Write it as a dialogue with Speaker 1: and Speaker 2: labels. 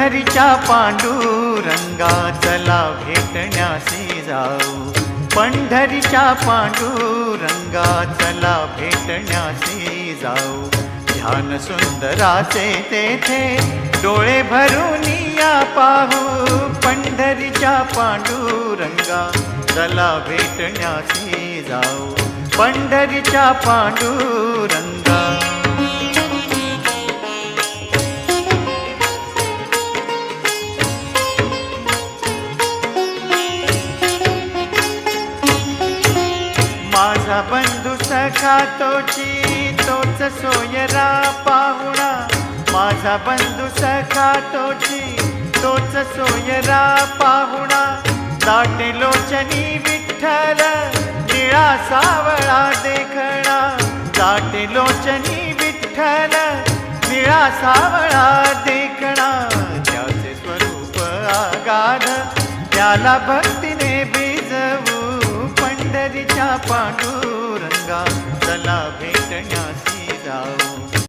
Speaker 1: पंढरीच्या पांडुरंगा चला भेटण्यासी जाऊ, पंढरीच्या पांडुरंगा चला भेटण्यासी जाऊ। ध्यान सुंदराचे तेथे डोळे भरून या पाहू, पंढरीच्या पांडुरंगा चला भेटण्यासी जाऊ, पंढरीच्या पांडुरंगा। माझा बंधू सखा तोच सोयरा पाहुणा, माझा बंधू सखा तोच सोयरा पाहुणा। दाटे लोचनी विठ्ठल निळा सावळा देखणा, दाटे लोचनी विठ्ठल निळा सावळा देखणा। त्याचे स्वरूप आगाध त्याला भक्तीने भिजवू, पंढरीच्या पांडुरंगा चला भेटण्यासी जाऊ।